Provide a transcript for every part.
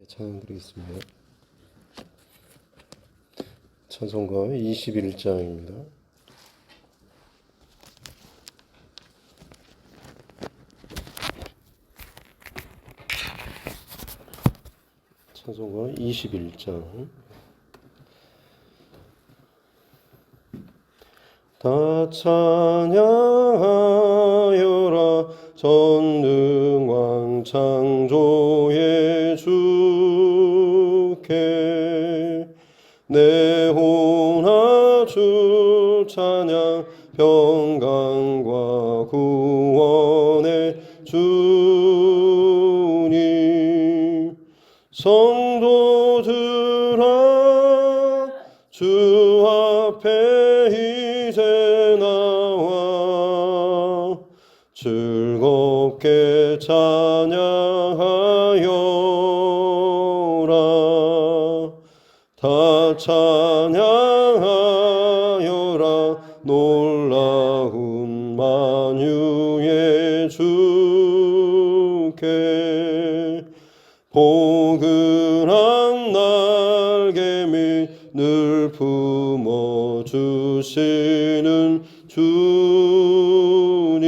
찬양드리겠습니다. 찬송가 21장입니다. 찬송가 21장. 다 찬양하여라 전능왕 창조의 주께 내 혼아 주 찬양 평강과 구원의 주님 성도들아 주 앞에 이제 나와 즐겁게 찬양하여라 다 찬양하여라 놀라운 만유의 주께 포근한 날개 밑 늘 품어주시는 주님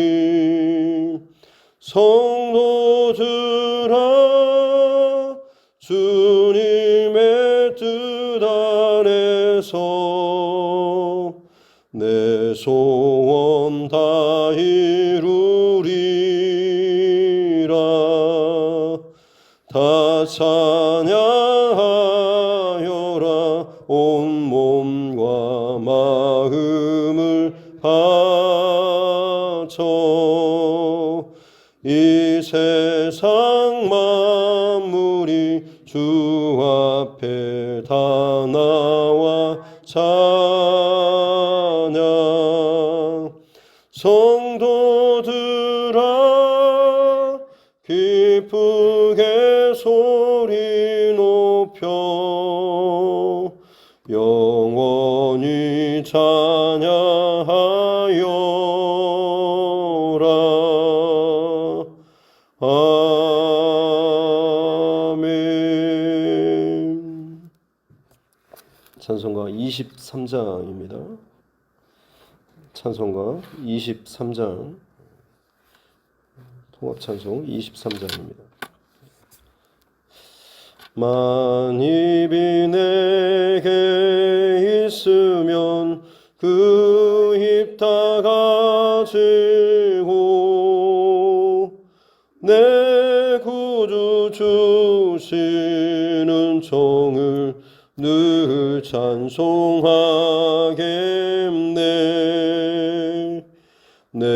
성도들아 주님의 뜻 안에서 내 소원 다 이루리라 다 찬양하여라 온 몸과 마음을 바쳐 이 세상 만물이 주 앞에 다 나와 찬양 성도들아 기쁘게 소리 높여 영원히 찬양하여라 아멘. 찬송가 23장입니다. 찬송가 23장 통합찬송 23장입니다. 만입이 내게 있으면 그 입 다 가지고 내 구주 주시는 정을 늘 찬송하겠네 내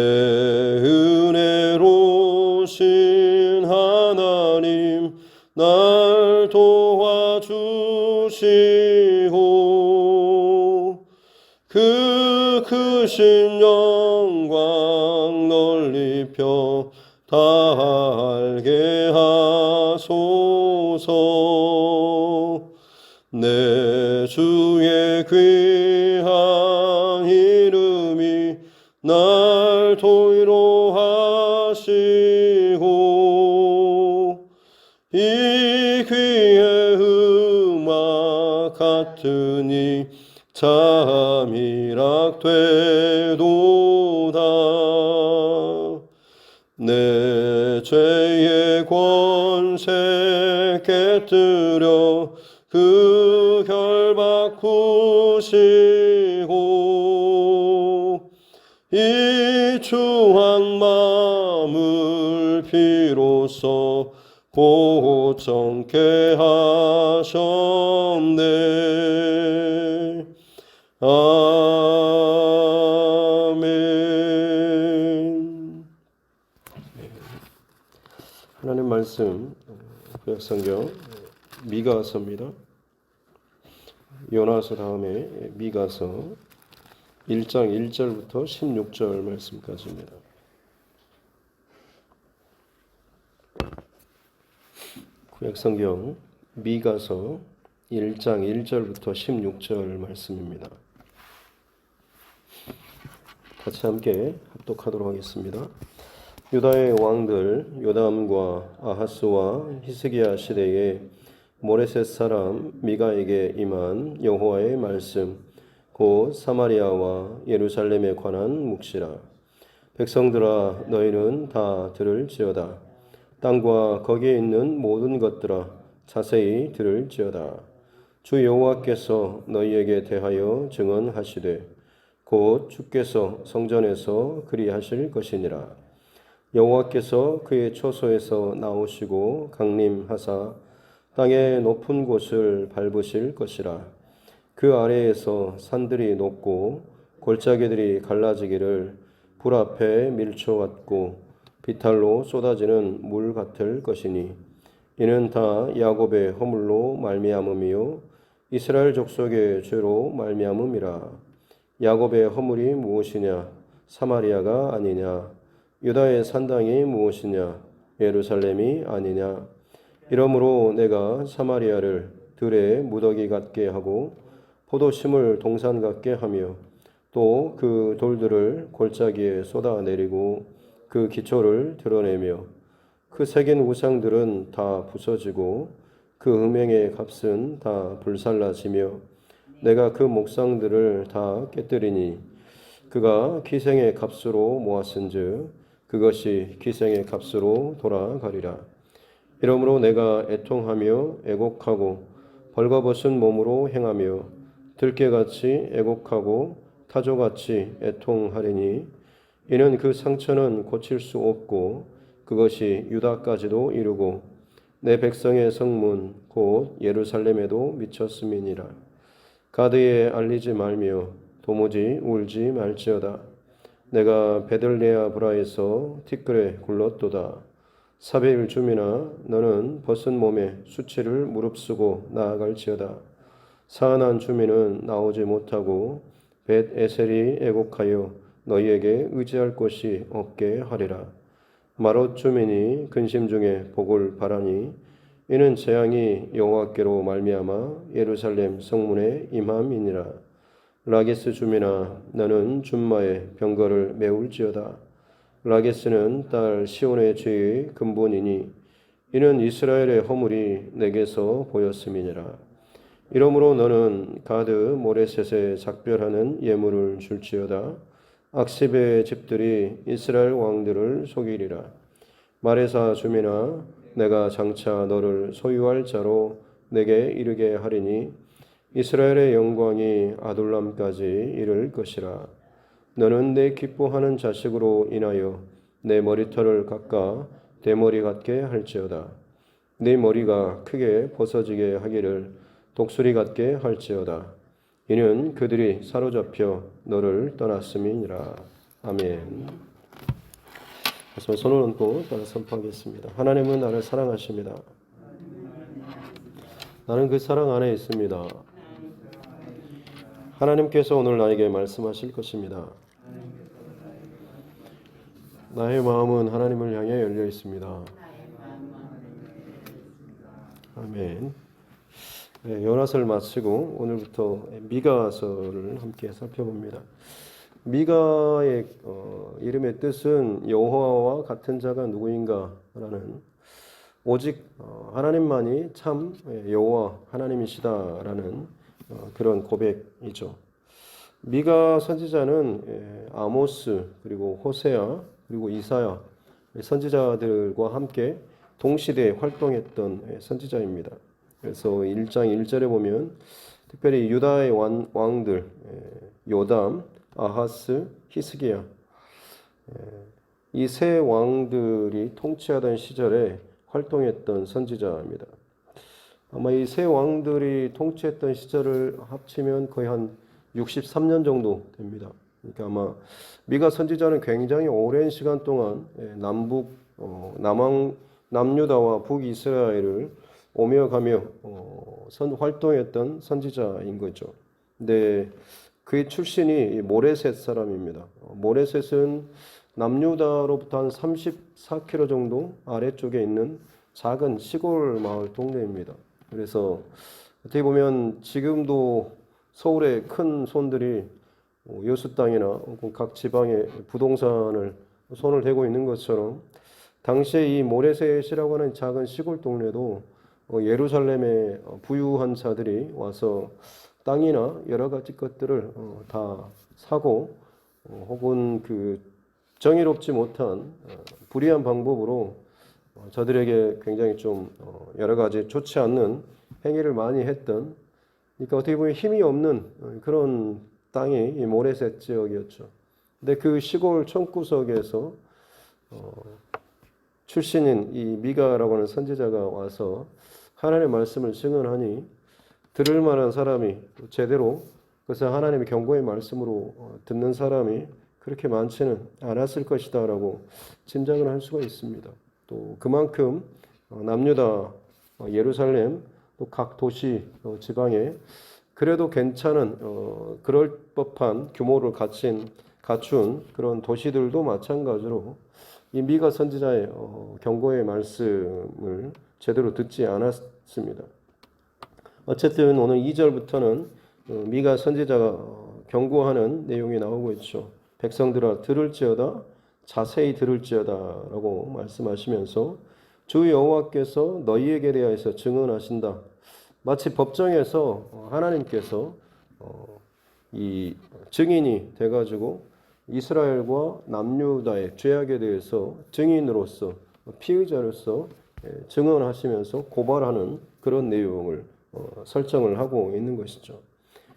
은혜로우신 하나님 날 도와주시고 그 크신 영광 널리 펴 다 알게 하소서 내 주의 귀한 이름이 날 도위로 하시고 이 귀의 음악 같으니 잠이락되도다 내 죄의 권세 깨뜨려 그 결 바꾸시고 이 추한 마음을 비로소 고정케 하셨네 아멘. 하나님 말씀 구약성경 미가서입니다. 요나서 다음에 미가서 1장 1절부터 16절 말씀까지입니다. 구약성경 미가서 1장 1절부터 16절 말씀입니다. 같이 함께 합독하도록 하겠습니다. 유다의 왕들 요담과 아하스와 히스기야 시대에 모레셋 사람 미가에게 임한 여호와의 말씀 곧 사마리아와 예루살렘에 관한 묵시라. 백성들아 너희는 다 들을지어다. 땅과 거기에 있는 모든 것들아 자세히 들을지어다. 주 여호와께서 너희에게 대하여 증언하시되 곧 주께서 성전에서 그리하실 것이니라. 여호와께서 그의 초소에서 나오시고 강림하사 땅의 높은 곳을 밟으실 것이라. 그 아래에서 산들이 높고 골짜기들이 갈라지기를 불 앞에 밀초 같고 비탈로 쏟아지는 물 같을 것이니 이는 다 야곱의 허물로 말미암음이요 이스라엘 족속의 죄로 말미암음이라. 야곱의 허물이 무엇이냐? 사마리아가 아니냐? 유다의 산당이 무엇이냐? 예루살렘이 아니냐? 이러므로 내가 사마리아를 들의 무더기 같게 하고 포도심을 동산 같게 하며 또 그 돌들을 골짜기에 쏟아내리고 그 기초를 드러내며 그 새긴 우상들은 다 부서지고 그 음행의 값은 다 불살라지며 내가 그 목상들을 다 깨뜨리니 그가 기생의 값으로 모았은즉 그것이 기생의 값으로 돌아가리라. 이러므로 내가 애통하며 애곡하고 벌거벗은 몸으로 행하며 들깨같이 애곡하고 타조같이 애통하리니 이는 그 상처는 고칠 수 없고 그것이 유다까지도 이르고 내 백성의 성문 곧 예루살렘에도 미쳤음이니라. 가드에 알리지 말며 도무지 울지 말지어다. 내가 베들레아 브라에서 티끌에 굴렀도다. 사베일 주민아 너는 벗은 몸에 수치를 무릅쓰고 나아갈지어다. 사안한 주민은 나오지 못하고 벳 에셀이 애곡하여 너희에게 의지할 곳이 없게 하리라. 마롯 주민이 근심 중에 복을 바라니 이는 재앙이 여호와께로 말미암아 예루살렘 성문에 임함이니라. 라게스 주민아 너는 준마의 병거를 메울지어다. 라게스는 딸 시온의 죄의 근본이니 이는 이스라엘의 허물이 내게서 보였음이니라. 이러므로 너는 가드 모레셋에 작별하는 예물을 줄지어다. 악십의 집들이 이스라엘 왕들을 속이리라. 마레사 주민아 내가 장차 너를 소유할 자로 내게 이르게 하리니 이스라엘의 영광이 아둘람까지 이를 것이라. 너는 내 기뻐하는 자식으로 인하여 내 머리털을 깎아 대머리 같게 할지어다. 네 머리가 크게 벗어지게 하기를 독수리 같게 할지어다. 이는 그들이 사로잡혀 너를 떠났음이니라. 아멘. 그래서 손을 얹고 따라 선포하겠습니다. 하나님은 나를 사랑하십니다. 나는 그 사랑 안에 있습니다. 하나님께서 오늘 나에게 말씀하실 것입니다. 나의 마음은 하나님을 향해 열려 있습니다. 아멘. 네, 요나서를 마치고 오늘부터 미가서를 함께 살펴봅니다. 미가의 이름의 뜻은 여호와와 같은 자가 누구인가라는 오직 하나님만이 참 여호와 하나님이시다라는 그런 고백이죠. 미가 선지자는 아모스 그리고 호세아 그리고 이사야 선지자들과 함께 동시대에 활동했던 선지자입니다. 그래서 1장 1절에 보면 특별히 유다의 왕들 요담, 아하스, 히스기야 이 세 왕들이 통치하던 시절에 활동했던 선지자입니다. 아마 이 세 왕들이 통치했던 시절을 합치면 거의 한 63년 정도 됩니다. 그러니까 아마 미가 선지자는 굉장히 오랜 시간 동안 남유다와 북이스라엘을 오며 가며 활동했던 선지자인 거죠. 근데 그의 출신이 모레셋 사람입니다. 모레셋은 남유다로부터 한 34km 정도 아래쪽에 있는 작은 시골 마을 동네입니다. 그래서 어떻게 보면 지금도 서울의 큰 손들이 여수 땅이나 각 지방의 부동산을 손을 대고 있는 것처럼 당시에 이 모레셋이라고 하는 작은 시골 동네도 예루살렘의 부유한 자들이 와서 땅이나 여러 가지 것들을 다 사고 혹은 그 정의롭지 못한 불의한 방법으로 저들에게 굉장히 좀 여러 가지 좋지 않는 행위를 많이 했던, 그러니까 어떻게 보면 힘이 없는 그런 땅이 이 모레셋 지역이었죠. 근데 그 시골 촌구석에서 출신인 이 미가라고 하는 선지자가 와서 하나님의 말씀을 증언하니 들을 만한 사람이 제대로, 그래서 하나님의 경고의 말씀으로 듣는 사람이 그렇게 많지는 않았을 것이다 라고 짐작을 할 수가 있습니다. 또 그만큼 남유다, 예루살렘, 또 각 도시, 지방에 그래도 괜찮은 그럴 법한 규모를 갖춘 그런 도시들도 마찬가지로 이 미가 선지자의 경고의 말씀을 제대로 듣지 않았습니다. 어쨌든 오늘 2절부터는 미가 선지자가 경고하는 내용이 나오고 있죠. 백성들아 들을지어다, 자세히 들을지어다 라고 말씀하시면서 주 여호와께서 너희에게 대하여서 증언하신다. 마치 법정에서 하나님께서 이 증인이 돼가지고 이스라엘과 남유다의 죄악에 대해서 증인으로서, 피의자로서 증언하시면서 고발하는 그런 내용을 설정을 하고 있는 것이죠.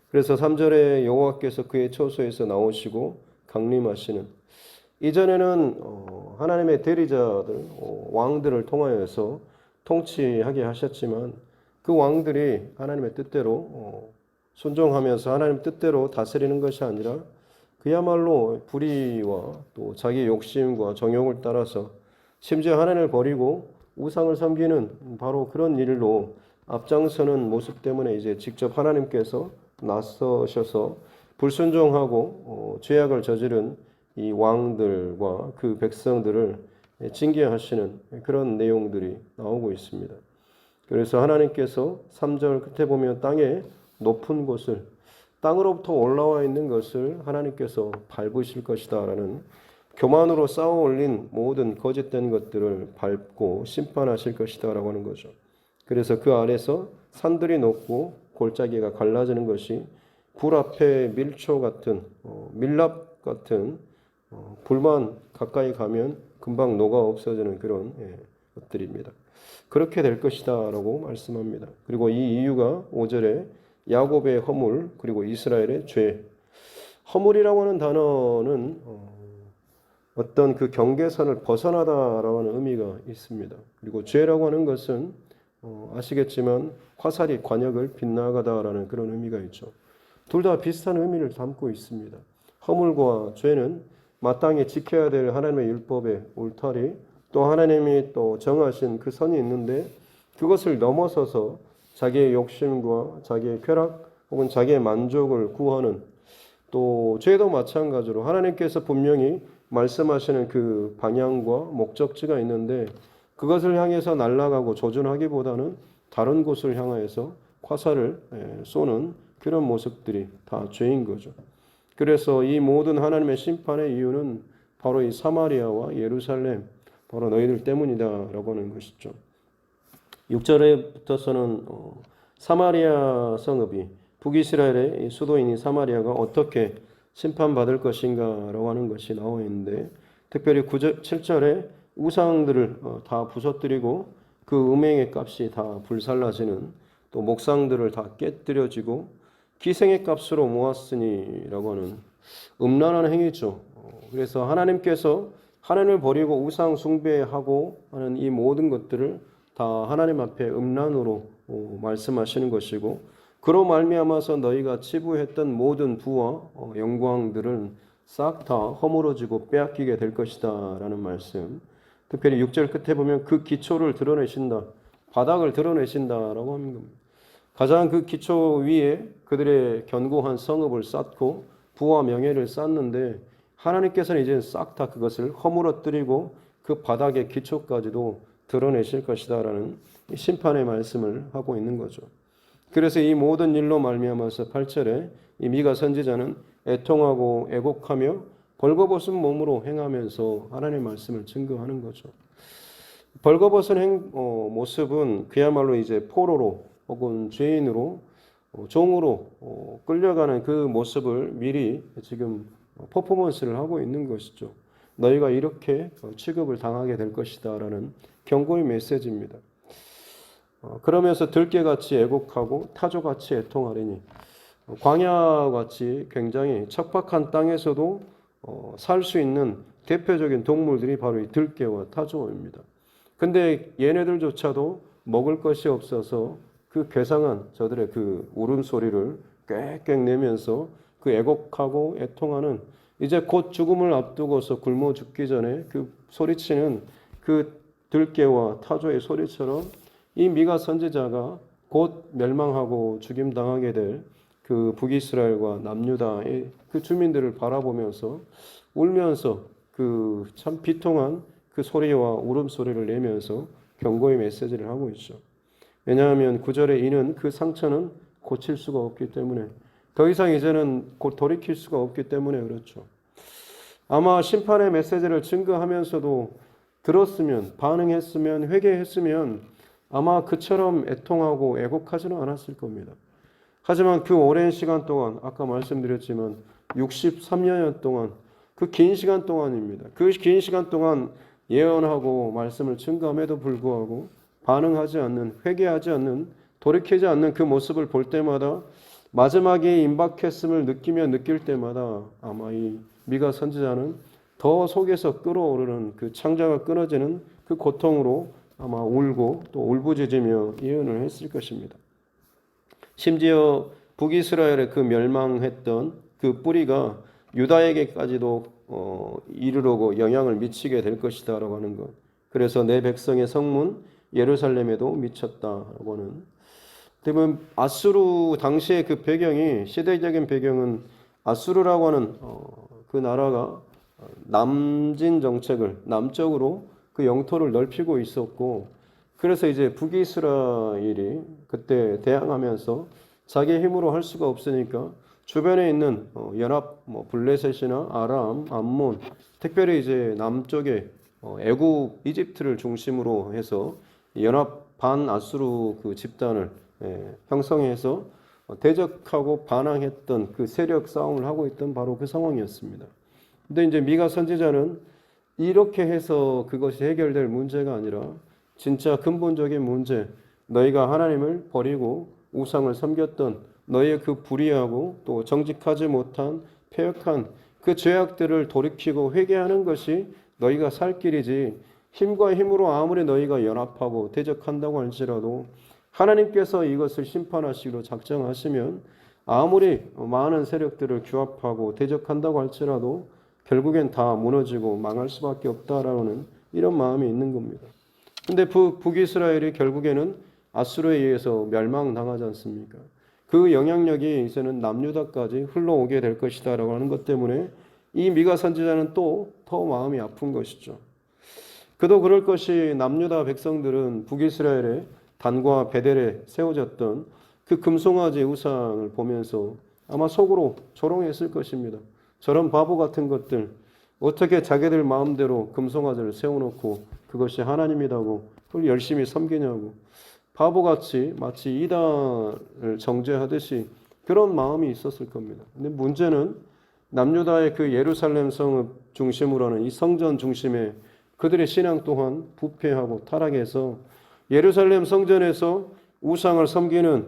그래서 3절에 여호와께서 그의 처소에서 나오시고 강림하시는, 이전에는 하나님의 대리자들, 왕들을 통하여서 통치하게 하셨지만 그 왕들이 하나님의 뜻대로 순종하면서 하나님 뜻대로 다스리는 것이 아니라 그야말로 불의와 또 자기 욕심과 정욕을 따라서 심지어 하나님을 버리고 우상을 섬기는 바로 그런 일로 앞장서는 모습 때문에 이제 직접 하나님께서 나서셔서 불순종하고 죄악을 저지른 이 왕들과 그 백성들을 징계하시는 그런 내용들이 나오고 있습니다. 그래서 하나님께서 3절 끝에 보면 땅의 높은 곳을, 땅으로부터 올라와 있는 것을 하나님께서 밟으실 것이다 라는, 교만으로 쌓아 올린 모든 거짓된 것들을 밟고 심판하실 것이다 라고 하는 거죠. 그래서 그 아래서 산들이 녹고 골짜기가 갈라지는 것이 불 앞에 밀초 같은 밀랍 같은 불만 가까이 가면 금방 녹아 없어지는 그런 것들입니다. 그렇게 될 것이다 라고 말씀합니다. 그리고 이 이유가 5절에 야곱의 허물 그리고 이스라엘의 죄. 허물이라고 하는 단어는 어떤 그 경계선을 벗어나다라고 하는 의미가 있습니다. 그리고 죄라고 하는 것은 아시겠지만 화살이 관역을 빗나가다라는 그런 의미가 있죠. 둘 다 비슷한 의미를 담고 있습니다. 허물과 죄는 마땅히 지켜야 될 하나님의 율법의 울타리, 또 하나님이 또 정하신 그 선이 있는데 그것을 넘어서서 자기의 욕심과 자기의 쾌락 혹은 자기의 만족을 구하는, 또 죄도 마찬가지로 하나님께서 분명히 말씀하시는 그 방향과 목적지가 있는데 그것을 향해서 날아가고 조준하기보다는 다른 곳을 향하여서 화살을 쏘는 그런 모습들이 다 죄인 거죠. 그래서 이 모든 하나님의 심판의 이유는 바로 이 사마리아와 예루살렘, 바로 너희들 때문이다라고 하는 것이죠. 6절에 붙어서는 사마리아 성읍이, 북이스라엘의 수도인 사마리아가 어떻게 심판받을 것인가라고 하는 것이 나와 있는데, 특별히 7절에 우상들을 다 부서뜨리고 그 음행의 값이 다 불살라지는, 또 목상들을 다 깨뜨려지고 기생의 값으로 모았으니라고 하는 음란한 행위죠. 그래서 하나님께서 하나님을 버리고 우상 숭배하고 하는 이 모든 것들을 다 하나님 앞에 음란으로 말씀하시는 것이고, 그로 말미암아서 너희가 치부했던 모든 부와 영광들은 싹 다 허물어지고 빼앗기게 될 것이다 라는 말씀. 특별히 6절 끝에 보면 그 기초를 드러내신다, 바닥을 드러내신다라고 하는 겁니다. 가장 그 기초 위에 그들의 견고한 성읍을 쌓고 부와 명예를 쌓는데 하나님께서는 이제 싹 다 그것을 허물어뜨리고 그 바닥의 기초까지도 드러내실 것이다라는 심판의 말씀을 하고 있는 거죠. 그래서 이 모든 일로 말미암아서 8절에 이 미가 선지자는 애통하고 애곡하며 벌거벗은 몸으로 행하면서 하나님의 말씀을 증거하는 거죠. 벌거벗은 모습은 그야말로 이제 포로로 혹은 죄인으로 종으로 끌려가는 그 모습을 미리 지금 퍼포먼스를 하고 있는 것이죠. 너희가 이렇게 취급을 당하게 될 것이다라는 경고의 메시지입니다. 그러면서 들깨같이 애곡하고 타조같이 애통하리니 광야같이 굉장히 척박한 땅에서도 살 수 있는 대표적인 동물들이 바로 이 들깨와 타조입니다. 근데 얘네들조차도 먹을 것이 없어서 그 괴상한 저들의 그 울음소리를 꽥꽥 내면서 그 애곡하고 애통하는 이제 곧 죽음을 앞두고서 굶어 죽기 전에 그 소리치는 그 들깨와 타조의 소리처럼 이 미가 선지자가 곧 멸망하고 죽임당하게 될 그 북이스라엘과 남유다의 그 주민들을 바라보면서 울면서 그 참 비통한 그 소리와 울음소리를 내면서 경고의 메시지를 하고 있죠. 왜냐하면 9절에 이는 그 상처는 고칠 수가 없기 때문에 더 이상 이제는 곧 돌이킬 수가 없기 때문에 그렇죠. 아마 심판의 메시지를 증거하면서도 들었으면 반응했으면 회개했으면 아마 그처럼 애통하고 애곡하지는 않았을 겁니다. 하지만 그 오랜 시간 동안 아까 말씀드렸지만 63년 동안 그 긴 시간 동안입니다. 그 긴 시간 동안 예언하고 말씀을 증거함에도 불구하고 반응하지 않는 회개하지 않는 돌이키지 않는 그 모습을 볼 때마다 마지막에 임박했음을 느끼며 느낄 때마다 아마 이 미가 선지자는 더 속에서 끓어오르는 그 창자가 끊어지는 그 고통으로 아마 울고 또 울부짖으며 예언을 했을 것입니다. 심지어 북이스라엘의 그 멸망했던 그 뿌리가 유다에게까지도 이르르고 영향을 미치게 될 것이다라고 하는 것. 그래서 내 백성의 성문 예루살렘에도 미쳤다라고 하는. 대부분 아수르 당시의 그 배경이 시대적인 배경은 아수르라고 하는 그 나라가 남진 정책을 남쪽으로 그 영토를 넓히고 있었고 그래서 이제 북이스라엘이 그때 대항하면서 자기 힘으로 할 수가 없으니까 주변에 있는 연합 블레셋이나 아람, 암몬, 특별히 이제 남쪽에 애굽, 이집트를 중심으로 해서 연합 반아수르 그 집단을 형성해서 대적하고 반항했던 그 세력 싸움을 하고 있던 바로 그 상황이었습니다. 근데 이제 미가 선지자는 이렇게 해서 그것이 해결될 문제가 아니라 진짜 근본적인 문제, 너희가 하나님을 버리고 우상을 섬겼던 너희의 그 불의하고 또 정직하지 못한 패역한 그 죄악들을 돌이키고 회개하는 것이 너희가 살 길이지 힘과 힘으로 아무리 너희가 연합하고 대적한다고 할지라도 하나님께서 이것을 심판하시기로 작정하시면 아무리 많은 세력들을 규합하고 대적한다고 할지라도 결국엔 다 무너지고 망할 수밖에 없다라는 이런 마음이 있는 겁니다. 근데 북이스라엘이 결국에는 아수르에 의해서 멸망당하지 않습니까? 그 영향력이 이제는 남유다까지 흘러오게 될 것이다라고 하는 것 때문에 이 미가 선지자는 또 더 마음이 아픈 것이죠. 그도 그럴 것이 남유다 백성들은 북이스라엘의 단과 베델에 세워졌던 그 금송아지 우상을 보면서 아마 속으로 조롱했을 것입니다. 저런 바보 같은 것들 어떻게 자기들 마음대로 금송아지를 세워놓고 그것이 하나님이라고 그걸 열심히 섬기냐고 바보같이 마치 이단을 정죄하듯이 그런 마음이 있었을 겁니다. 근데 문제는 남유다의 그 예루살렘 성을 중심으로 하는 이 성전 중심의 그들의 신앙 또한 부패하고 타락해서 예루살렘 성전에서 우상을 섬기는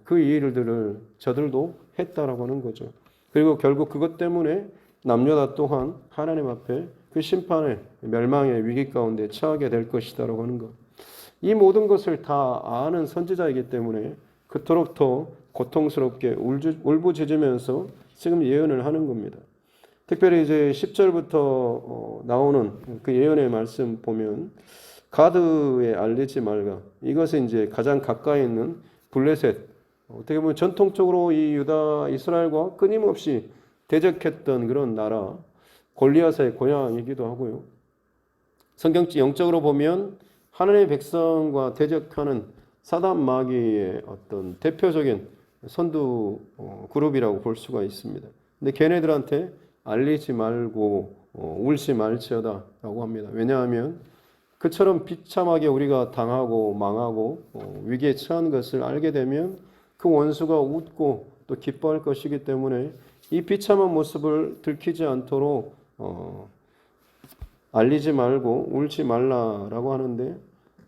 그 일들을 저들도 했다라고 하는 거죠. 그리고 결국 그것 때문에 남유다 또한 하나님 앞에 그 심판의 멸망의 위기 가운데 처하게 될 것이다라고 하는 것. 이 모든 것을 다 아는 선지자이기 때문에 그토록 더 고통스럽게 울부짖으면서 지금 예언을 하는 겁니다. 특별히 이제 10절부터 나오는 그 예언의 말씀 보면 가드에 알리지 말가. 이것은 이제 가장 가까이 있는 블레셋. 어떻게 보면 전통적으로 이 유다 이스라엘과 끊임없이 대적했던 그런 나라 골리앗의 고향이기도 하고요. 성경 영적으로 보면 하나님의 백성과 대적하는 사단 마귀의 어떤 대표적인 선두 그룹이라고 볼 수가 있습니다. 근데 걔네들한테 알리지 말고 울지 말지어다 라고 합니다. 왜냐하면 그처럼 비참하게 우리가 당하고 망하고 위기에 처한 것을 알게 되면 그 원수가 웃고 또 기뻐할 것이기 때문에 이 비참한 모습을 들키지 않도록 알리지 말고 울지 말라라고 하는데,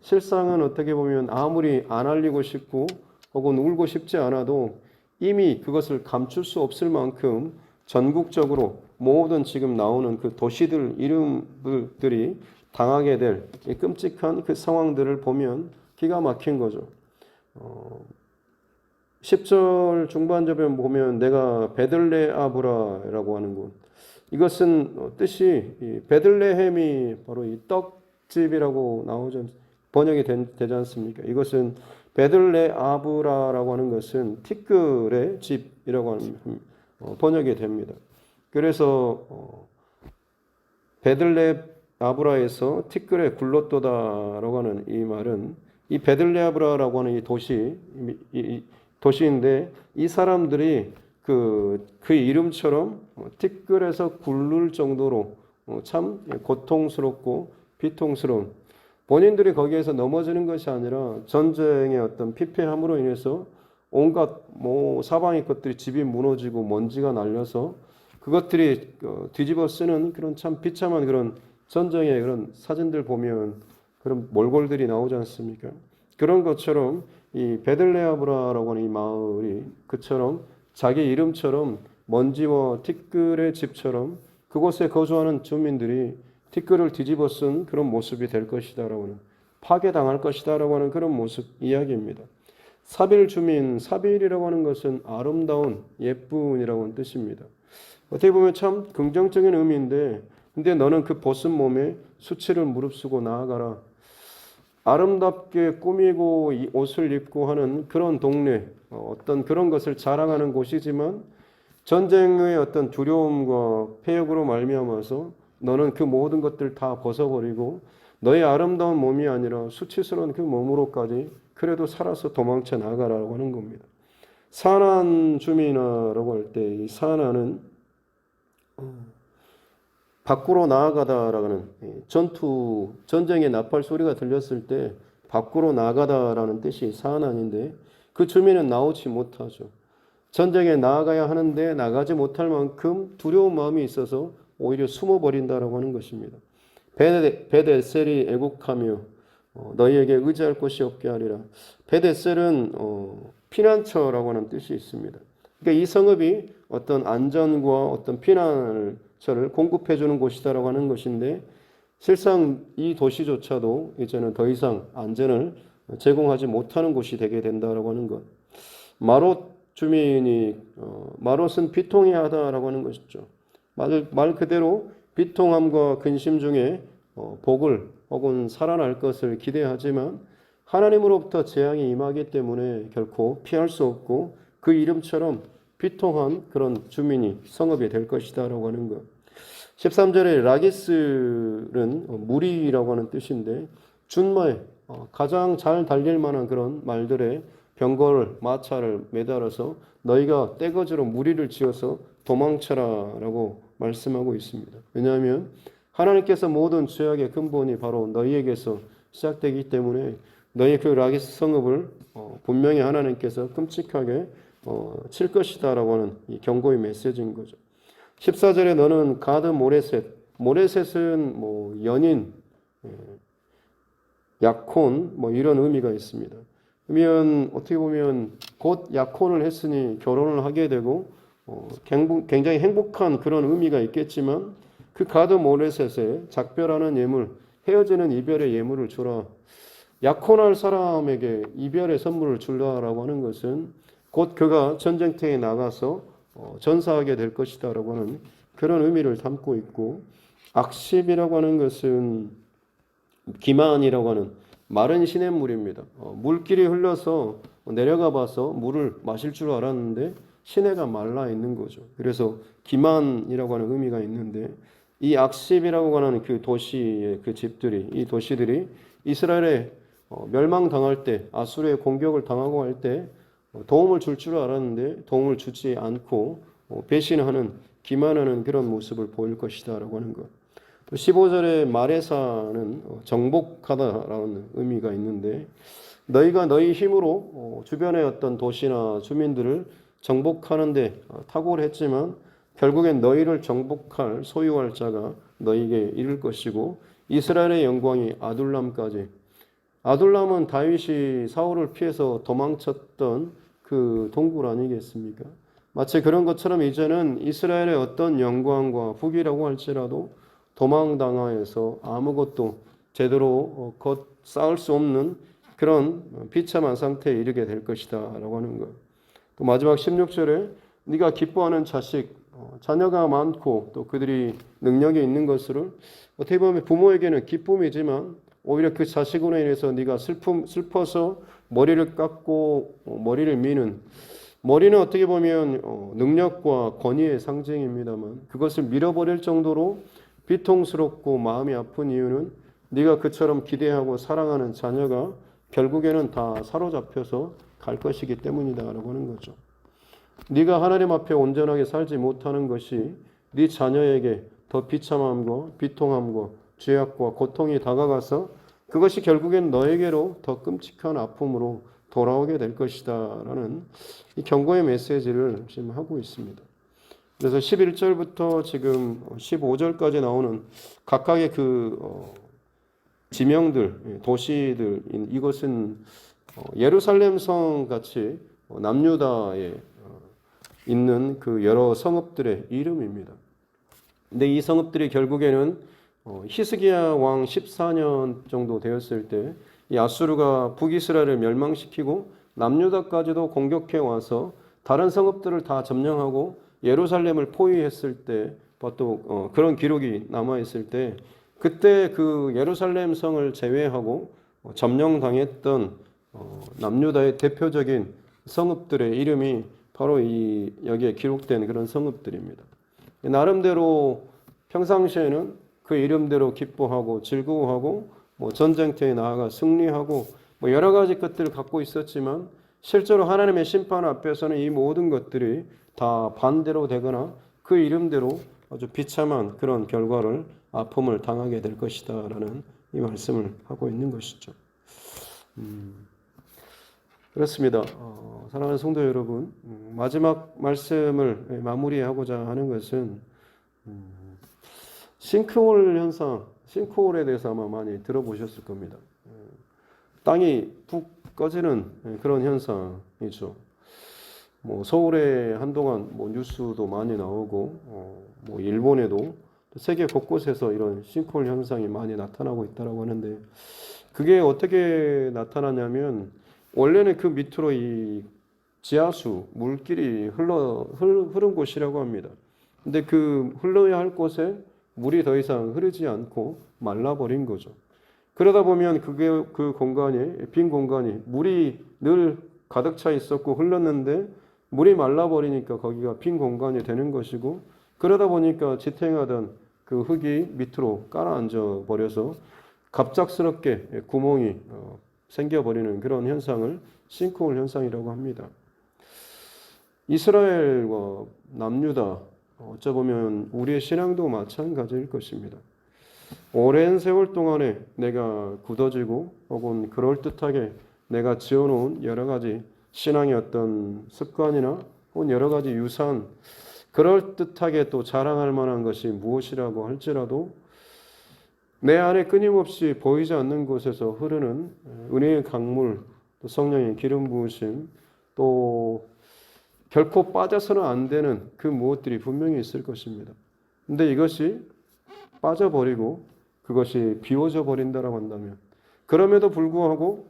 실상은 어떻게 보면 아무리 안 알리고 싶고 혹은 울고 싶지 않아도 이미 그것을 감출 수 없을 만큼 전국적으로 모든 지금 나오는 그 도시들 이름들이 당하게 될 이 끔찍한 그 상황들을 보면 기가 막힌 거죠. 10절 중반절에 보면 내가 베들레아브라라고 하는 곳, 이것은 뜻이 베들레헴이 바로 이 떡집이라고 나오죠. 번역이 되지 않습니까? 이것은 베들레아브라라고 하는 것은 티끌의 집이라고 하는 번역이 됩니다. 그래서 베들레아브라에서 티끌에 굴렀도다라고 하는 이 말은 이 베들레아브라라고 하는 이 도시인데 이 사람들이 그 이름처럼 티끌에서 굴를 정도로 참 고통스럽고 비통스러운, 본인들이 거기에서 넘어지는 것이 아니라 전쟁의 어떤 피폐함으로 인해서 온갖 사방의 것들이 집이 무너지고 먼지가 날려서 그것들이 뒤집어 쓰는 그런 참 비참한 그런 전쟁의 그런 사진들 보면 그런 몰골들이 나오지 않습니까? 그런 것처럼 이 베들레아브라라고 하는 이 마을이 그처럼 자기 이름처럼 먼지와 티끌의 집처럼 그곳에 거주하는 주민들이 티끌을 뒤집어 쓴 그런 모습이 될 것이다라고 하는, 파괴당할 것이다라고 하는 그런 모습 이야기입니다. 사빌 주민, 사빌이라고 하는 것은 아름다운 예쁜이라고 하는 뜻입니다. 어떻게 보면 참 긍정적인 의미인데, 근데 너는 그 벗은 몸에 수치를 무릅쓰고 나아가라. 아름답게 꾸미고 이 옷을 입고 하는 그런 동네, 어떤 그런 것을 자랑하는 곳이지만 전쟁의 어떤 두려움과 폐역으로 말미암아서 너는 그 모든 것들 다 벗어버리고 너의 아름다운 몸이 아니라 수치스러운 그 몸으로까지 그래도 살아서 도망쳐 나가라고 하는 겁니다. 사난 주민이라고 할 때 이 사난은 밖으로 나아가다라는 전쟁의 나팔 소리가 들렸을 때 밖으로 나가다라는 뜻이 사난인데, 그 주민은 나오지 못하죠. 전쟁에 나아가야 하는데 나가지 못할 만큼 두려운 마음이 있어서 오히려 숨어버린다라고 하는 것입니다. 벳에셀이 애국하며 너희에게 의지할 곳이 없게 하리라. 벳에셀은 피난처라고 하는 뜻이 있습니다. 그러니까 이 성읍이 어떤 안전과 어떤 피난처를 공급해 주는 곳이다라고 하는 것인데, 실상 이 도시조차도 이제는 더 이상 안전을 제공하지 못하는 곳이 되게 된다라고 하는 것. 마롯 주민이 마롯은 비통해하다라고 하는 것이죠. 말 그대로 비통함과 근심 중에 복을 혹은 살아날 것을 기대하지만 하나님으로부터 재앙이 임하기 때문에 결코 피할 수 없고 그 이름처럼 비통한 그런 주민이 성읍이 될 것이다라고 하는 것. 13절에 라기스는 무리라고 하는 뜻인데, 준마에 가장 잘 달릴 만한 그런 말들에 병거를 마차를 매달아서 너희가 떼거지로 무리를 지어서 도망쳐라라고 말씀하고 있습니다. 왜냐하면 하나님께서 모든 죄악의 근본이 바로 너희에게서 시작되기 때문에 너희 그 라기스 성읍을 분명히 하나님께서 끔찍하게 칠 것이다라고 하는 이 경고의 메시지인 거죠. 14절에 너는 가드 모레셋, 모레셋은 연인, 약혼 이런 의미가 있습니다. 그러면 어떻게 보면 곧 약혼을 했으니 결혼을 하게 되고 굉장히 행복한 그런 의미가 있겠지만, 그 가드 모레셋에 작별하는 예물, 헤어지는 이별의 예물을 주라. 약혼할 사람에게 이별의 선물을 주라라고 하는 것은 곧 그가 전쟁터에 나가서 전사하게 될 것이다라고 하는 그런 의미를 담고 있고, 악십이라고 하는 것은 기만이라고 하는 마른 시냇물입니다. 물길이 흘러서 내려가 봐서 물을 마실 줄 알았는데 시내가 말라 있는 거죠. 그래서 기만이라고 하는 의미가 있는데, 이 악십이라고 하는 그 도시의 그 집들이, 이 도시들이 이스라엘에 멸망당할 때, 아수르의 공격을 당하고 할 때 도움을 줄 줄 알았는데 도움을 주지 않고 배신하는, 기만하는 그런 모습을 보일 것이다라고 하는 것. 또 15절의 마레사는 정복하다라는 의미가 있는데 너희가 너희 힘으로 주변의 어떤 도시나 주민들을 정복하는데 탁월했지만 결국엔 너희를 정복할 소유할 자가 너희에게 이를 것이고 이스라엘의 영광이 아둘람까지. 아둘람은 다윗이 사울을 피해서 도망쳤던 그 동굴 아니겠습니까? 마치 그런 것처럼 이제는 이스라엘의 어떤 영광과 북이라고 할지라도 도망당하여서 아무것도 제대로 쌓을 수 없는 그런 비참한 상태에 이르게 될 것이다 라고 하는 것. 또 마지막 16절에 네가 기뻐하는 자녀가 많고 또 그들이 능력이 있는 것을 어떻게 보면 부모에게는 기쁨이지만 오히려 그 자식으로 인해서 네가 슬퍼서 머리를 깎고 머리를 미는 머리는 어떻게 보면 능력과 권위의 상징입니다만 그것을 밀어버릴 정도로 비통스럽고 마음이 아픈 이유는 네가 그처럼 기대하고 사랑하는 자녀가 결국에는 다 사로잡혀서 갈 것이기 때문이다라고 하는 거죠. 네가 하나님 앞에 온전하게 살지 못하는 것이 네 자녀에게 더 비참함과 비통함과 죄악과 고통이 다가가서 그것이 결국엔 너에게로 더 끔찍한 아픔으로 돌아오게 될 것이다라는 이 경고의 메시지를 지금 하고 있습니다. 그래서 11절부터 지금 15절까지 나오는 각각의 그 지명들, 도시들, 이것은 예루살렘 성 같이 남유다에 있는 그 여러 성읍들의 이름입니다. 근데 이 성읍들이 결국에는 히스기야 왕 14년 정도 되었을 때 이 아수르가 북이스라엘을 멸망시키고 남유다까지도 공격해 와서 다른 성읍들을 다 점령하고 예루살렘을 포위했을 때 또 그런 기록이 남아 있을 때 그때 그 예루살렘 성을 제외하고 점령당했던 남유다의 대표적인 성읍들의 이름이 바로 이 여기에 기록된 그런 성읍들입니다. 나름대로 평상시에는 그 이름대로 기뻐하고 즐거워하고 전쟁터에 나아가 승리하고 여러 가지 것들을 갖고 있었지만 실제로 하나님의 심판 앞에서는 이 모든 것들이 다 반대로 되거나 그 이름대로 아주 비참한 그런 결과를 아픔을 당하게 될 것이다라는 이 말씀을 하고 있는 것이죠. 그렇습니다. 사랑하는 성도 여러분, 마지막 말씀을 마무리하고자 하는 것은 싱크홀 현상, 싱크홀에 대해서 아마 많이 들어보셨을 겁니다. 땅이 푹 꺼지는 그런 현상이죠. 서울에 한동안 뉴스도 많이 나오고, 일본에도 세계 곳곳에서 이런 싱크홀 현상이 많이 나타나고 있다고 하는데, 그게 어떻게 나타나냐면, 원래는 그 밑으로 이 지하수, 물길이 흐른 곳이라고 합니다. 근데 그 흘러야 할 곳에 물이 더 이상 흐르지 않고 말라버린 거죠. 그러다 보면 그 공간이, 빈 공간이 물이 늘 가득 차 있었고 흘렀는데 물이 말라버리니까 거기가 빈 공간이 되는 것이고 그러다 보니까 지탱하던 그 흙이 밑으로 깔아앉아 버려서 갑작스럽게 구멍이 생겨버리는 그런 현상을 싱크홀 현상이라고 합니다. 이스라엘과 남유다 어쩌보면 우리의 신앙도 마찬가지일 것입니다. 오랜 세월 동안에 내가 굳어지고 혹은 그럴듯하게 내가 지어놓은 여러 가지 신앙의 어떤 습관이나 혹은 여러 가지 유산, 그럴듯하게 또 자랑할 만한 것이 무엇이라고 할지라도 내 안에 끊임없이 보이지 않는 곳에서 흐르는 은혜의 강물, 또 성령의 기름 부으심, 또 결코 빠져서는 안 되는 그 무엇들이 분명히 있을 것입니다. 근데 이것이 빠져버리고 그것이 비워져 버린다라고 한다면 그럼에도 불구하고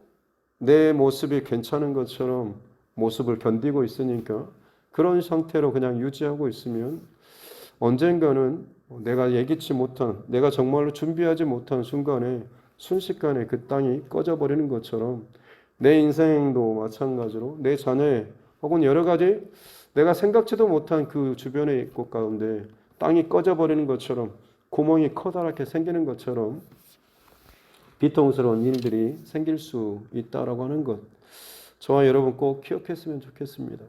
내 모습이 괜찮은 것처럼 모습을 견디고 있으니까 그런 상태로 그냥 유지하고 있으면 언젠가는 내가 예기치 못한, 내가 정말로 준비하지 못한 순간에 순식간에 그 땅이 꺼져버리는 것처럼 내 인생도 마찬가지로 내 자녀의 혹은 여러 가지 내가 생각지도 못한 그 주변의 곳 가운데 땅이 꺼져버리는 것처럼 구멍이 커다랗게 생기는 것처럼 비통스러운 일들이 생길 수 있다라고 하는 것, 저와 여러분 꼭 기억했으면 좋겠습니다.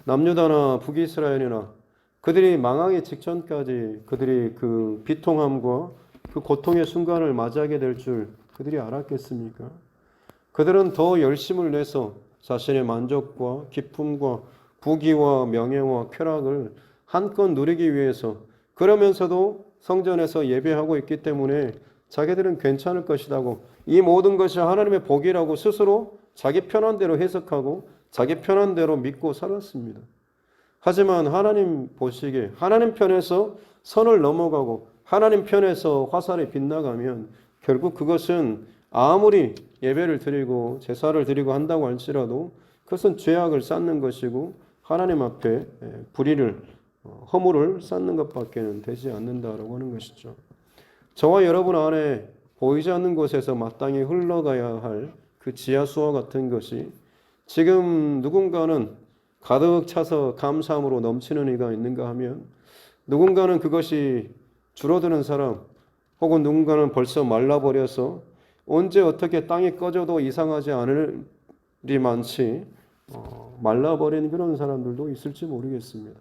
남유다나 북이스라엘이나 그들이 망하기 직전까지 그들이 그 비통함과 그 고통의 순간을 맞이하게 될 줄 그들이 알았겠습니까? 그들은 더 열심을 내서 자신의 만족과 기쁨과 부귀와 명예와 쾌락을 한껏 누리기 위해서, 그러면서도 성전에서 예배하고 있기 때문에 자기들은 괜찮을 것이라고, 이 모든 것이 하나님의 복이라고 스스로 자기 편한 대로 해석하고 자기 편한 대로 믿고 살았습니다. 하지만 하나님 보시기에 하나님 편에서 선을 넘어가고 하나님 편에서 화살이 빗나가면 결국 그것은 아무리 예배를 드리고 제사를 드리고 한다고 할지라도 그것은 죄악을 쌓는 것이고 하나님 앞에 불의를, 허물을 쌓는 것밖에는 되지 않는다라고 하는 것이죠. 저와 여러분 안에 보이지 않는 곳에서 마땅히 흘러가야 할 그 지하수와 같은 것이 지금 누군가는 가득 차서 감사함으로 넘치는 이가 있는가 하면, 누군가는 그것이 줄어드는 사람, 혹은 누군가는 벌써 말라버려서 언제 어떻게 땅이 꺼져도 이상하지 않을 일이 많지 말라버린 그런 사람들도 있을지 모르겠습니다.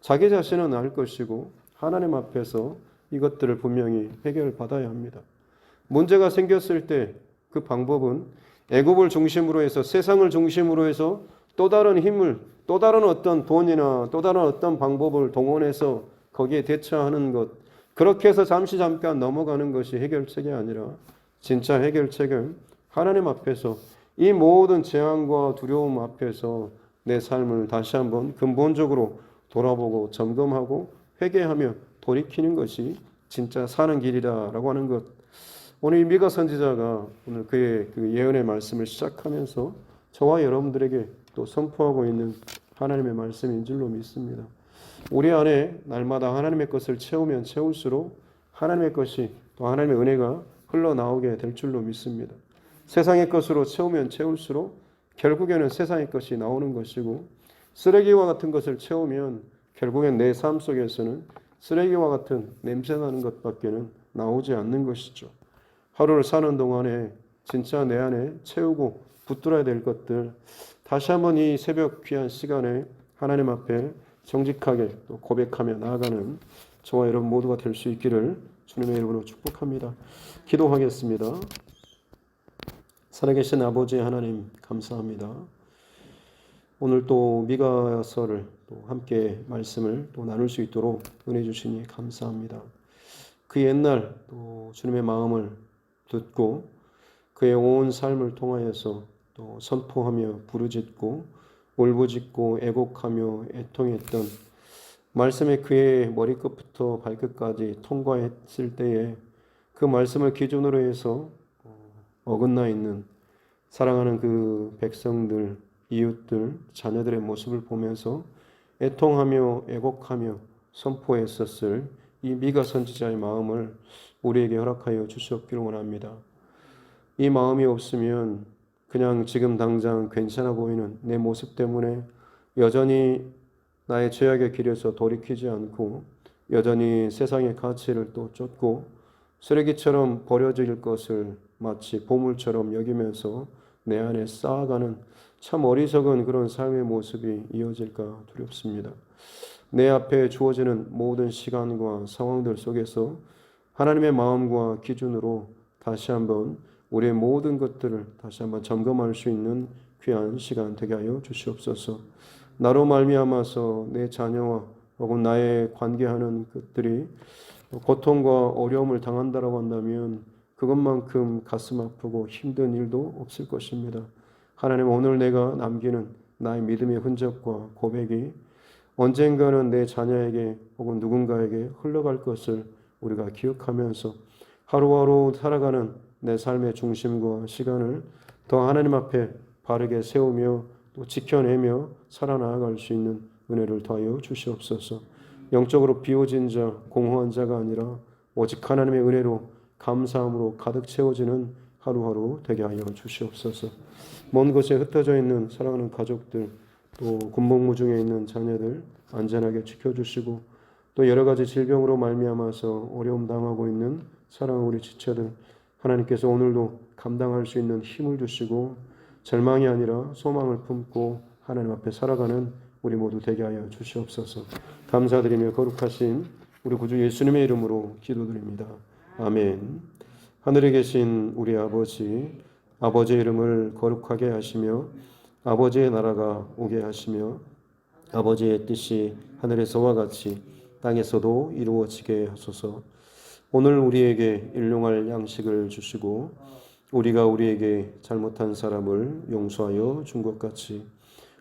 자기 자신은 알 것이고 하나님 앞에서 이것들을 분명히 해결받아야 합니다. 문제가 생겼을 때 그 방법은 애굽을 중심으로 해서 세상을 중심으로 해서 또 다른 힘을, 또 다른 어떤 돈이나 또 다른 어떤 방법을 동원해서 거기에 대처하는 것, 그렇게 해서 잠깐 넘어가는 것이 해결책이 아니라 진짜 해결책은 하나님 앞에서 이 모든 재앙과 두려움 앞에서 내 삶을 다시 한번 근본적으로 돌아보고 점검하고 회개하며 돌이키는 것이 진짜 사는 길이다라고 하는 것. 오늘 미가 선지자가 오늘 그의 그 예언의 말씀을 시작하면서 저와 여러분들에게 또 선포하고 있는 하나님의 말씀인 줄로 믿습니다. 우리 안에 날마다 하나님의 것을 채우면 채울수록 하나님의 것이, 또 하나님의 은혜가 흘러나오게 될 줄로 믿습니다. 세상의 것으로 채우면 채울수록 결국에는 세상의 것이 나오는 것이고, 쓰레기와 같은 것을 채우면 결국엔 내 삶 속에서는 쓰레기와 같은 냄새나는 것밖에는 나오지 않는 것이죠. 하루를 사는 동안에 진짜 내 안에 채우고 붙들어야 될 것들, 다시 한번 이 새벽 귀한 시간에 하나님 앞에 정직하게 또 고백하며 나아가는 저와 여러분 모두가 될 수 있기를 주님의 이름으로 축복합니다. 기도하겠습니다. 살아계신 아버지 하나님 감사합니다. 오늘 또 미가서를 또 함께 말씀을 또 나눌 수 있도록 은혜 주시니 감사합니다. 그 옛날 또 주님의 마음을 듣고 그의 온 삶을 통하여서 또 선포하며 부르짖고 울부짖고 애곡하며 애통했던 말씀의 그의 머리끝부터 발끝까지 통과했을 때에 그 말씀을 기준으로 해서 어긋나 있는 사랑하는 그 백성들, 이웃들, 자녀들의 모습을 보면서 애통하며 애곡하며 선포했었을 이 미가 선지자의 마음을 우리에게 허락하여 주시옵기를 원합니다. 이 마음이 없으면 그냥 지금 당장 괜찮아 보이는 내 모습 때문에 여전히 나의 죄악의 길에서 돌이키지 않고 여전히 세상의 가치를 또 쫓고 쓰레기처럼 버려질 것을 마치 보물처럼 여기면서 내 안에 쌓아가는 참 어리석은 그런 삶의 모습이 이어질까 두렵습니다. 내 앞에 주어지는 모든 시간과 상황들 속에서 하나님의 마음과 기준으로 다시 한번 우리의 모든 것들을 다시 한번 점검할 수 있는 귀한 시간 되게 하여 주시옵소서. 나로 말미암아서 내 자녀와 혹은 나의 관계하는 것들이 고통과 어려움을 당한다라고 한다면 그것만큼 가슴 아프고 힘든 일도 없을 것입니다. 하나님, 오늘 내가 남기는 나의 믿음의 흔적과 고백이 언젠가는 내 자녀에게 혹은 누군가에게 흘러갈 것을 우리가 기억하면서 하루하루 살아가는 내 삶의 중심과 시간을 더 하나님 앞에 바르게 세우며 또 지켜내며 살아나갈 수 있는 은혜를 더하여 주시옵소서. 영적으로 비워진 자, 공허한 자가 아니라 오직 하나님의 은혜로 감사함으로 가득 채워지는 하루하루 되게 하여 주시옵소서. 먼 곳에 흩어져 있는 사랑하는 가족들, 또 군복무 중에 있는 자녀들 안전하게 지켜주시고, 또 여러 가지 질병으로 말미암아서 어려움 당하고 있는 사랑하는 우리 지체들, 하나님께서 오늘도 감당할 수 있는 힘을 주시고 절망이 아니라 소망을 품고 하나님 앞에 살아가는 우리 모두 되게 하여 주시옵소서. 감사드리며 거룩하신 우리 구주 예수님의 이름으로 기도드립니다. 아멘. 하늘에 계신 우리 아버지, 아버지의 이름을 거룩하게 하시며 아버지의 나라가 오게 하시며 아버지의 뜻이 하늘에서와 같이 땅에서도 이루어지게 하소서. 오늘 우리에게 일용할 양식을 주시고 우리가 우리에게 잘못한 사람을 용서하여 준 것 같이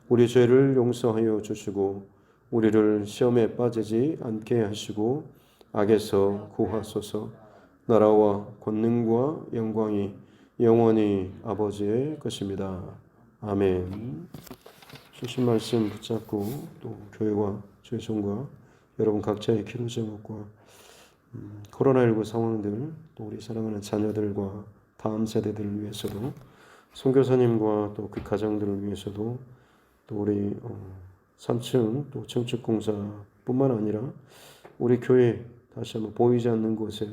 우리 죄를 용서하여 주시고 우리를 시험에 빠지지 않게 하시고 악에서 구하소서. 나라와 권능과 영광이 영원히 아버지의 것입니다. 아멘. 주신 말씀 붙잡고 또 교회와 죄송과 여러분 각자의 기도 제목과 코로나19 상황들, 또 우리 사랑하는 자녀들과 다음 세대들을 위해서도, 선교사님과 또 그 가정들을 위해서도, 또 우리 3층 또 증축공사뿐만 아니라 우리 교회 다시 한번 보이지 않는 곳에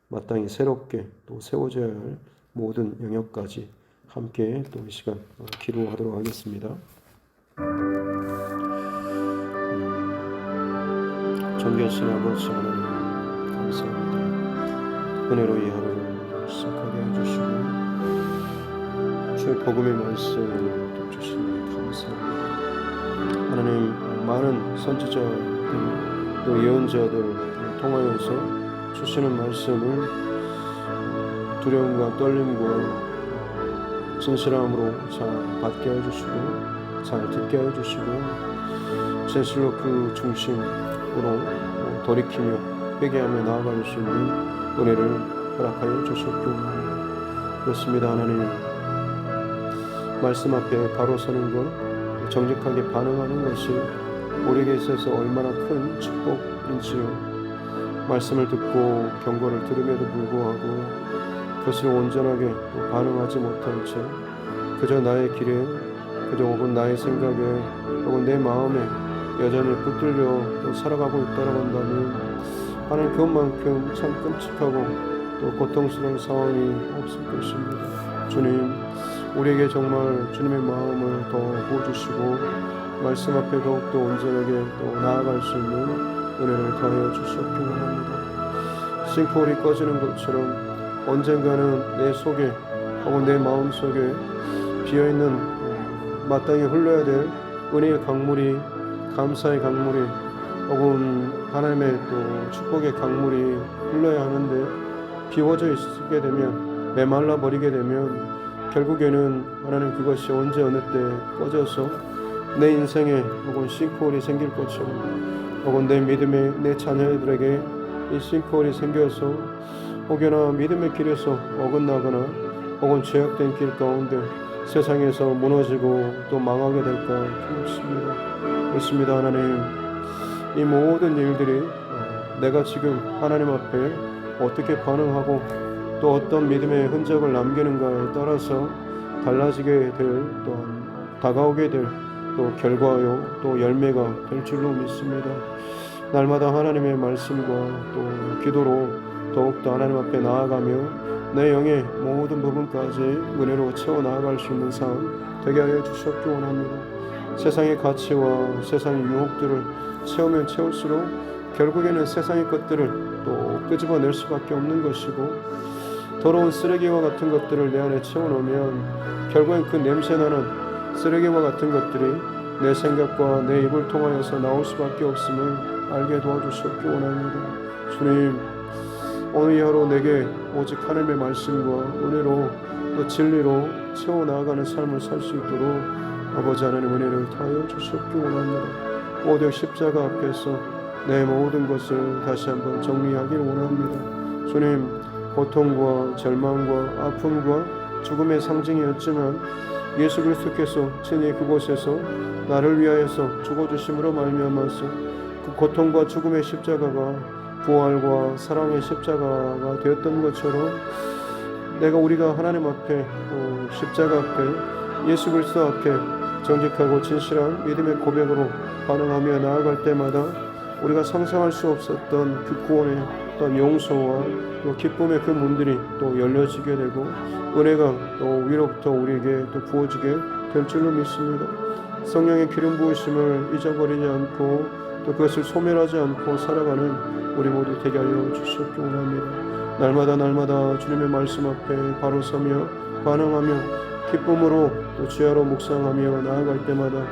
마땅히 새롭게 또 세워져야 할 모든 영역까지 함께 또 이 시간 기도하도록 하겠습니다. 존귀하신 아버지 하나님 감사합니다. 은혜로 이 하루를 시작하게 해주시고 주의 복음의 말씀을 또 주시니 감사합니다. 하나님 많은 선지자들 또 예언자들 통하여서 주시는 말씀을 두려움과 떨림과 진실함으로 잘 받게 해주시고 잘 듣게 해주시고 진실로 그 중심으로 돌이키며 회개하며 나아갈 수 있는 은혜를 허락하여 주셨고 그렇습니다. 하나님 말씀 앞에 바로 서는 것 정직하게 반응하는 것이 우리에게 있어서 얼마나 큰 축복인지요. 말씀을 듣고 경고를 들음에도 불구하고 그것을 온전하게 반응하지 못한 채 그저 나의 길에 그저 혹은 나의 생각에 혹은 내 마음에 여전히 붙들려 또 살아가고 있다고 한다면 하나님 그것만큼 참 끔찍하고 또 고통스러운 상황이 없을 것입니다. 주님 우리에게 정말 주님의 마음을 더 부어주시고 말씀 앞에 더욱더 온전하게 또 나아갈 수 있는 은혜를 더하여 주시옵기 원합니다. 싱크홀이 꺼지는 것처럼 언젠가는 내 속에 혹은 내 마음 속에 비어있는 마땅히 흘러야 될 은혜의 강물이 감사의 강물이 혹은 하나님의 또 축복의 강물이 흘러야 하는데 비워져 있게 되면 메말라 버리게 되면 결국에는 하나님 그것이 언제 어느 때 꺼져서 내 인생에 혹은 싱크홀이 생길 것처럼 혹은 내 믿음의 내 자녀들에게 이 싱크홀이 생겨서 혹여나 믿음의 길에서 어긋나거나 혹은 죄악된 길 가운데 세상에서 무너지고 또 망하게 될까 두렵습니다. 그렇습니다. 하나님 이 모든 일들이 내가 지금 하나님 앞에 어떻게 반응하고 또 어떤 믿음의 흔적을 남기는가에 따라서 달라지게 될 또한 다가오게 될 또 결과요 또 열매가 될 줄로 믿습니다. 날마다 하나님의 말씀과 또 기도로 더욱더 하나님 앞에 나아가며 내 영의 모든 부분까지 은혜로 채워 나아갈 수 있는 삶 되게 하여 주시옵기 원합니다. 세상의 가치와 세상의 유혹들을 채우면 채울수록 결국에는 세상의 것들을 또 끄집어낼 수밖에 없는 것이고 더러운 쓰레기와 같은 것들을 내 안에 채워놓으면 결국엔 그 냄새나는 쓰레기와 같은 것들이 내 생각과 내 입을 통하여서 나올 수밖에 없음을 알게 도와주시옵기 원합니다. 주님 오늘 하루 내게 오직 하나님의 말씀과 은혜로 또 진리로 채워나가는 삶을 살 수 있도록 아버지 하나님 은혜를 더하여 주시옵기 원합니다. 오직 십자가 앞에서 내 모든 것을 다시 한번 정리하기를 원합니다. 주님 고통과 절망과 아픔과 죽음의 상징이었지만 예수 그리스도께서 친히 그곳에서 나를 위하여서 죽어주심으로 말미암아서 그 고통과 죽음의 십자가가 부활과 사랑의 십자가가 되었던 것처럼 우리가 하나님 앞에 십자가 앞에 예수 그리스도 앞에 정직하고 진실한 믿음의 고백으로 반응하며 나아갈 때마다 우리가 상상할 수 없었던 그 구원의 어떤 용서와 또 기쁨의 그 문들이 또 열려지게 되고 은혜가 또 위로부터 우리에게 또 부어지게 될 줄로 믿습니다. 성령의 기름 부으심을 잊어버리지 않고 또 그것을 소멸하지 않고 살아가는 우리 모두 되게 하여 주시옵기 원합니다. 날마다 주님의 말씀 앞에 바로 서며 반응하며 기쁨으로 또 지혜로 묵상하며 나아갈 때마다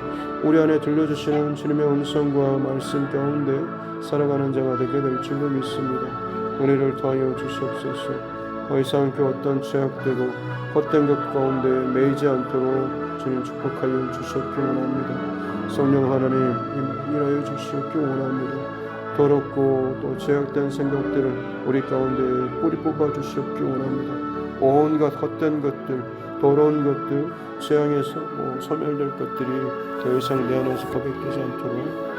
우리 안에 들려주시는 주님의 음성과 말씀 가운데 살아가는 자가 되게 될 줄로 믿습니다. 은혜를 더하여 주시옵소서. 더 이상 그 어떤 죄악되고 헛된 것 가운데 매이지 않도록 주님 축복하여 주시옵기 원합니다. 성령 하나님 일하여 주시옵기 원합니다. 더럽고 또 죄악된 생각들을 우리 가운데 뿌리 뽑아 주시옵기 원합니다. 온갖 헛된 것들, 더러운 것들, 죄악에서 소멸될 것들이 더 이상 내 안에서 고백되지 않도록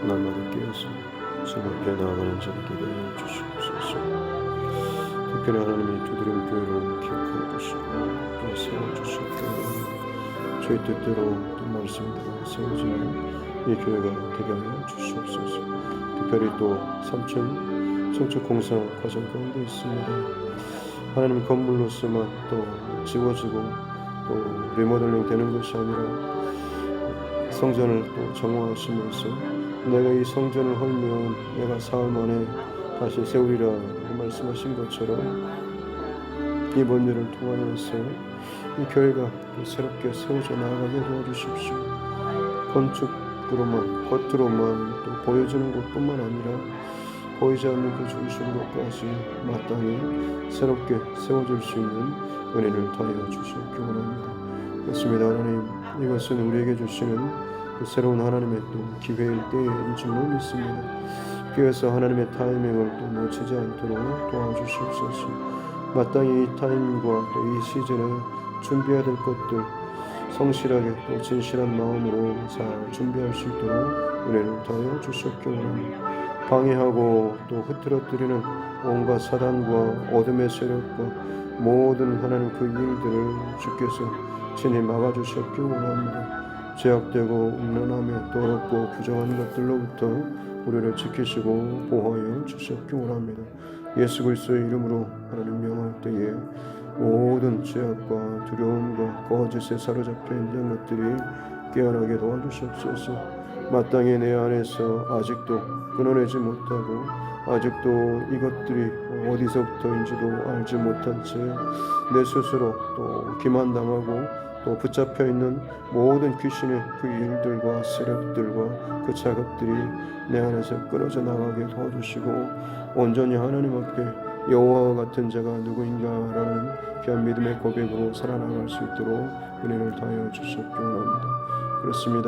날마다 깨어서 주 앞에 나아가는 자를 되게 하여 주시옵소서. 특별히 하나님이 두드림 교회를 기억하여 주시고 또 세워주시옵기 원합니다. 주의 뜻대로 또 말씀대로 세워지는 이 교회가 되게 하여 주시옵소서. 특별히 또 3층 청축 공사 과정 가운데 있습니다. 하나님 건물로서만 또 지워지고 또 리모델링 되는 것이 아니라 성전을 또 정화하시면서 내가 이 성전을 헐면 내가 사흘 만에 다시 세우리라 말씀하신 것처럼 이번 일을 통하여서 이 교회가 새롭게 세워져 나아가게 도와주십시오. 건축으로만 겉으로만 또 보여지는 것뿐만 아니라 보이지 않는 그 중심으로까지 마땅히 새롭게 세워질 수 있는 은혜를 더하여 주시옵기 원합니다. 그렇습니다. 하나님, 이것은 우리에게 주시는 그 새로운 하나님의 또 기회일 때인 줄로 믿습니다. 그래서 하나님의 타이밍을 또 놓치지 않도록 도와주시옵소서. 마땅히 이 타이밍과 또 이 시즌에 준비해야 될 것들 성실하게 또 진실한 마음으로 잘 준비할 수 있도록 은혜를 더하여 주시옵기 원합니다. 방해하고 또 흐트러뜨리는 온갖 사단과 어둠의 세력과 모든 하나님 그 일들을 주께서 친히 막아주셨기 원합니다. 제약되고 음란하며 더럽고 부정한 것들로부터 우리를 지키시고 보호하여 주셨기 원합니다. 예수 그리스도의 이름으로 하나님 명할 때에 모든 죄악과 두려움과 거짓에 사로잡혀 있는 것들이 깨어나게 도와주시옵소서. 마땅히 내 안에서 아직도 끊어내지 못하고 아직도 이것들이 어디서부터인지도 알지 못한 채 내 스스로 또 기만당하고 또 붙잡혀 있는 모든 귀신의 그 일들과 세력들과 그 작업들이 내 안에서 끊어져 나가게 도와주시고 온전히 하나님 앞에 여호와와 같은 자가 누구인가라는 귀한 믿음의 고백으로 살아나갈 수 있도록 은혜를 다하여 주셨기 원합니다. 그렇습니다.